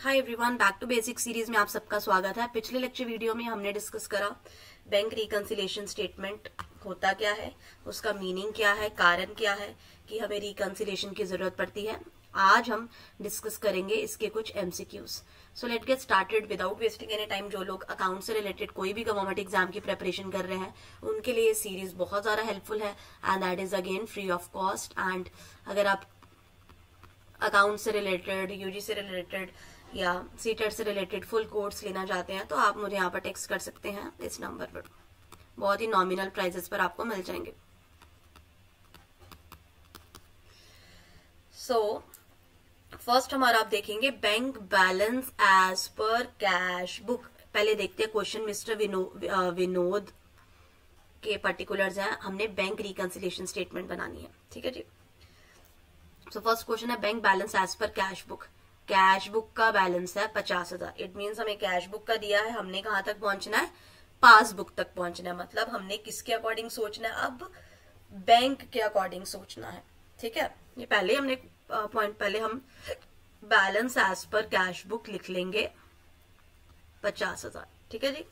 Hi everyone, back to basic series में आप सबका स्वागत है। पिछले लेक्चर वीडियो में हमने डिस्कस करा बैंक रिकंसिलिएशन स्टेटमेंट होता क्या है, उसका मीनिंग क्या है, कारण क्या है कि हमें रिकंसिलिएशन की जरूरत पड़ती है। आज हम डिस्कस करेंगे इसके कुछ MCQs. So let get started without wasting any time. जो लोग अकाउंट से रिलेटेड कोई भी गवर्नमेंट एग्जाम की प्रिपरेशन कर रहे हैं उनके लिए ये सीरीज बहुत ज्यादा हेल्पफुल है and that is again free of cost. And अगर आप अकाउंट से रिलेटेड, यूजी से रिलेटेड या सीटेट से रिलेटेड फुल कोर्स लेना चाहते हैं तो आप मुझे यहाँ पर टेक्स्ट कर सकते हैं इस नंबर पर। बहुत ही नॉमिनल प्राइजेस पर आपको मिल जाएंगे। सो फर्स्ट हमारा आप देखेंगे bank balance as per cash book. पहले देखते हैं क्वेश्चन मिस्टर विनोद के पर्टिकुलर्स हैं। हमने बैंक रिकंसिलिएशन स्टेटमेंट बनानी है, ठीक है जी। सो फर्स्ट क्वेश्चन है bank balance as per cash book. Cash book का बैलेंस है 50,000। इट मीन्स हमें कैश बुक का दिया है, हमने कहां तक पहुंचना है, पासबुक तक पहुंचना है। मतलब हमने किसके अकॉर्डिंग सोचना है, अब बैंक के अकॉर्डिंग सोचना है, ठीक है। ये पहले हमने पॉइंट, पहले हम balance as per cash book लिख लेंगे 50,000, ठीक है जी।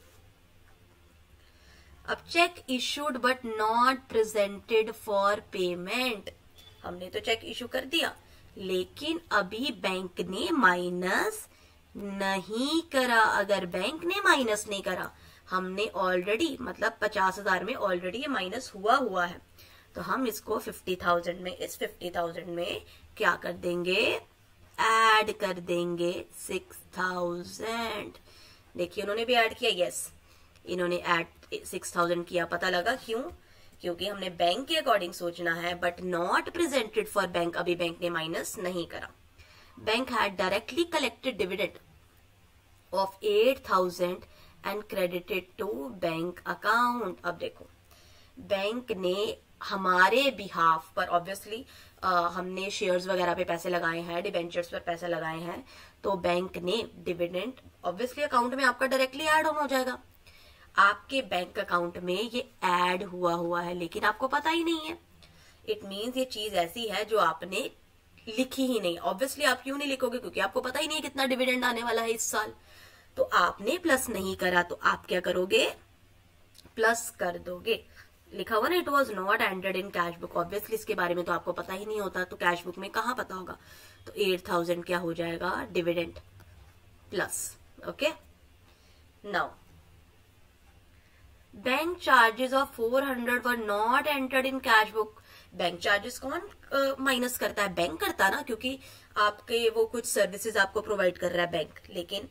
अब cheque issued but not presented for payment. हमने तो चेक इशू कर दिया लेकिन अभी बैंक ने माइनस नहीं करा। अगर बैंक ने माइनस नहीं करा, हमने ऑलरेडी, मतलब 50,000 में ऑलरेडी ये माइनस हुआ है, तो हम इसको 50,000 में, इस 50,000 में क्या कर देंगे, ऐड कर देंगे 6,000। देखिए उन्होंने भी ऐड किया, यस इन्होंने ऐड 6,000 किया। पता लगा क्यों? क्योंकि हमने बैंक के अकॉर्डिंग सोचना है but not presented for bank. अभी बैंक ने माइनस नहीं करा। Bank had directly collected dividend of 8,000 and credited to bank account. अब देखो बैंक ने हमारे बिहाफ पर, ऑब्वियसली हमने शेयर्स वगैरह पे पैसे लगाए हैं, डिबेंचर्स पर पैसे लगाए हैं, तो बैंक ने डिविडेंड ऑब्वियसली अकाउंट में आपका डायरेक्टली ऐड ऑन हो जाएगा। आपके बैंक अकाउंट में ये ऐड हुआ है लेकिन आपको पता ही नहीं है। इट मीन्स ये चीज ऐसी है जो आपने लिखी ही नहीं। ऑब्वियसली आप क्यों नहीं लिखोगे, क्योंकि आपको पता ही नहीं है कितना डिविडेंड आने वाला है इस साल। तो आपने प्लस नहीं करा तो आप क्या करोगे, प्लस कर दोगे। लिखा हुआ ना, it was not entered in cash book. Obviously इसके बारे में तो आपको पता ही नहीं होता, तो कैश बुक में कहाँ पता होगा। तो 8,000 क्या हो जाएगा, dividend plus. Okay, now bank charges of 400 were not entered in cash book. Bank charges कौन माइनस करता है, बैंक करता है ना, क्योंकि आपके वो कुछ सर्विसेज आपको प्रोवाइड कर रहा है बैंक, लेकिन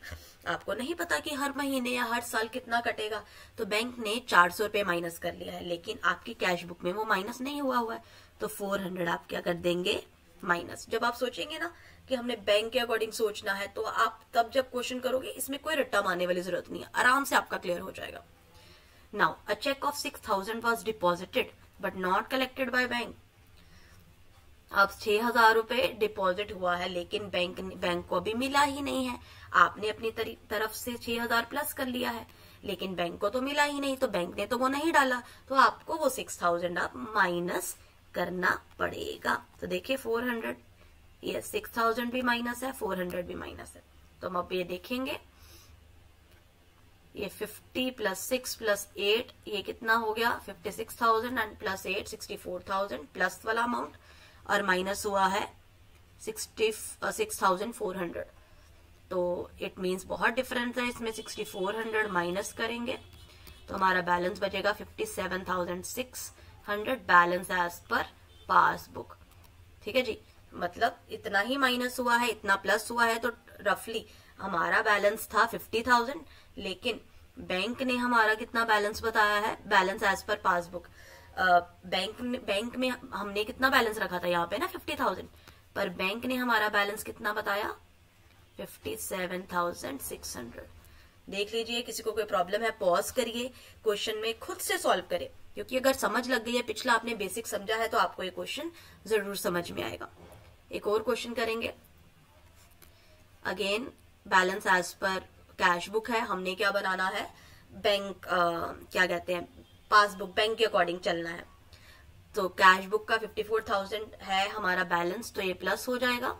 आपको नहीं पता कि हर महीने या हर साल कितना कटेगा। तो बैंक ने 400 रुपए माइनस कर लिया है लेकिन आपकी कैश बुक में वो माइनस नहीं हुआ है, तो 400 आप क्या कर देंगे, माइनस। जब आप सोचेंगे ना कि हमने बैंक के अकॉर्डिंग सोचना है, तो आप तब जब क्वेश्चन करोगे इसमें कोई रट्टा मारने वाली जरूरत नहीं है, आराम से आपका क्लियर हो जाएगा। Now, a check of 6,000 was deposited but not collected by bank. अब 6,000 रुपए डिपॉजिट हुआ है लेकिन बैंक को अभी मिला ही नहीं है। आपने अपनी तरफ से 6,000 प्लस कर लिया है लेकिन बैंक को तो मिला ही नहीं, तो बैंक ने तो वो नहीं डाला, तो आपको वो 6,000 आप माइनस करना पड़ेगा। तो देखिए 400, ये 6,000 भी माइनस है, 400 भी माइनस है। तो हम अब ये देखेंगे, ये 50 प्लस 6 प्लस 8, ये कितना हो गया, 56,000 एंड प्लस 8 64,000 प्लस वाला अमाउंट, और माइनस हुआ है 6,400। तो इट मींस बहुत डिफरेंस है इसमें। 6,400 माइनस करेंगे तो हमारा बैलेंस बचेगा 57,600 बैलेंस एज पर पासबुक, ठीक है जी। मतलब इतना ही माइनस हुआ है, इतना प्लस हुआ है, तो रफली हमारा बैलेंस था 50,000 लेकिन बैंक ने हमारा कितना बैलेंस बताया है, balance as per passbook. Bank में हमने कितना बैलेंस रखा था यहाँ पे ना 50,000, पर बैंक ने हमारा बैलेंस कितना बताया, 57,600। देख लीजिए, किसी को कोई प्रॉब्लम है पॉज करिए, क्वेश्चन में खुद से सॉल्व करें, क्योंकि अगर समझ लग गई है, पिछला आपने बेसिक समझा है, तो आपको ये क्वेश्चन जरूर समझ में आएगा। एक और क्वेश्चन करेंगे, again balance as per cash book है, हमने क्या बनाना है, बैंक क्या कहते हैं, पासबुक, बैंक के अकॉर्डिंग चलना है। तो कैश बुक का 54,000 है हमारा बैलेंस, तो ये प्लस हो जाएगा।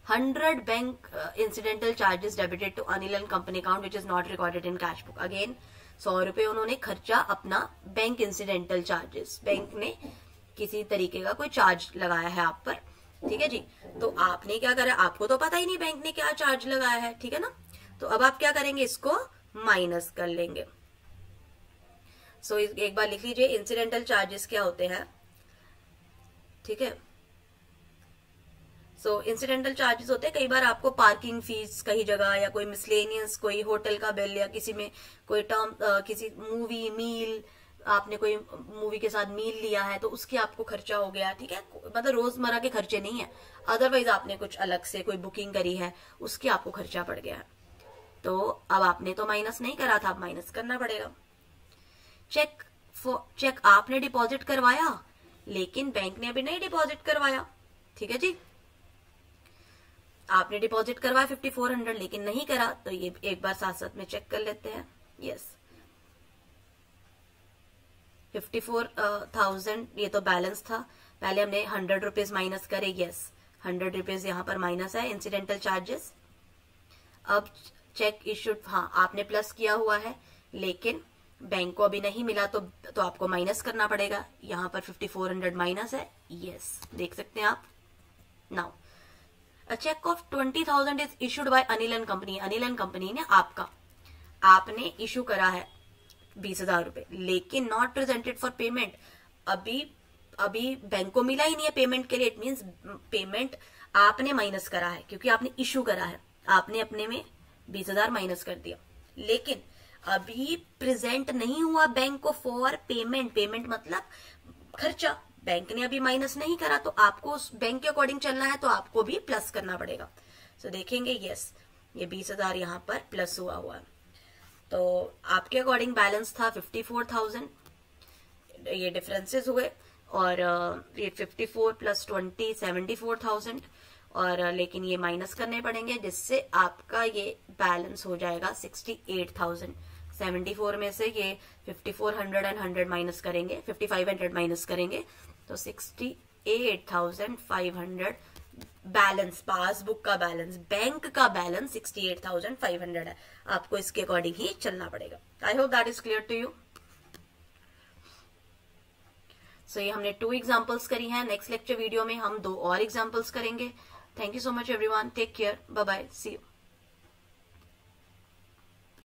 100 bank incidental charges debited to Anil and company account which is not recorded in cash book. Again 100 रुपए उन्होंने खर्चा अपना बैंक इंसिडेंटल चार्जेस, बैंक ने किसी तरीके का कोई चार्ज लगाया है आप पर, ठीक है जी। तो आपने क्या करा, आपको तो पता ही नहीं बैंक ने क्या चार्ज लगाया है, ठीक है ना। तो अब आप क्या करेंगे, इसको माइनस कर लेंगे। सो एक बार लिख लीजिए इंसिडेंटल चार्जेस क्या होते हैं, ठीक है। सो इंसिडेंटल चार्जेस होते हैं, कई बार आपको पार्किंग फीस कहीं जगह, या कोई मिसलेनियस कोई होटल का बिल, या किसी में कोई टर्म किसी मूवी मील, आपने कोई मूवी के साथ मील लिया है तो उसके आपको खर्चा हो गया, ठीक है। मतलब रोजमर्रा के खर्चे नहीं है, अदरवाइज आपने कुछ अलग से कोई बुकिंग करी है उसके आपको खर्चा पड़ गया है। तो अब आपने तो माइनस नहीं करा था, अब माइनस करना पड़ेगा। चेक आपने डिपॉजिट करवाया लेकिन बैंक ने अभी नहीं डिपॉजिट करवाया, ठीक है जी। आपने डिपॉजिट करवाया 5400 लेकिन नहीं करा, तो ये एक बार साथ साथ में चेक कर लेते हैं। यस 54,000 ये तो बैलेंस था, पहले हमने 100 रुपीज माइनस करे। यस 100 रुपीज यहाँ पर माइनस है इंसिडेंटल चार्जेस। अब चेक इशूड, हाँ आपने प्लस किया हुआ है लेकिन बैंक को अभी नहीं मिला, तो आपको माइनस करना पड़ेगा। यहाँ पर 5400 माइनस है, यस देख सकते हैं आप। Now a cheque of 20,000 is issued by Anil and company. Anil and company ने आपने इशू करा है 20,000 रुपए, लेकिन नॉट प्रेजेंटेड फॉर पेमेंट। अभी बैंक को मिला ही नहीं है पेमेंट के लिए। इट मीन्स पेमेंट आपने माइनस करा है, क्योंकि आपने इशू करा है, आपने अपने में 20,000 माइनस कर दिया, लेकिन अभी प्रेजेंट नहीं हुआ बैंक को फॉर पेमेंट। पेमेंट मतलब खर्चा, बैंक ने अभी माइनस नहीं करा, तो आपको उस बैंक के अकॉर्डिंग चलना है, तो आपको भी प्लस करना पड़ेगा। सो देखेंगे यस ये 20,000 यहाँ पर प्लस हुआ है, तो आपके अकॉर्डिंग बैलेंस था 54,000, ये डिफरेंसेस हुए, और ये 54 प्लस 20 74,000, और लेकिन ये माइनस करने पड़ेंगे, जिससे आपका ये बैलेंस हो जाएगा 68,000। 74 में से ये 5400 एंड 100 माइनस करेंगे, 5500 माइनस करेंगे, तो 68,500 बैलेंस, पासबुक का बैलेंस, बैंक का बैलेंस 68,500 है। आपको इसके अकॉर्डिंग ही चलना पड़ेगा। I hope that is clear to you. So ये हमने 2 एग्जाम्पल्स करी हैं। नेक्स्ट लेक्चर वीडियो में हम 2 और एग्जाम्पल्स करेंगे। Thank you so much everyone, take care, bye bye, see you.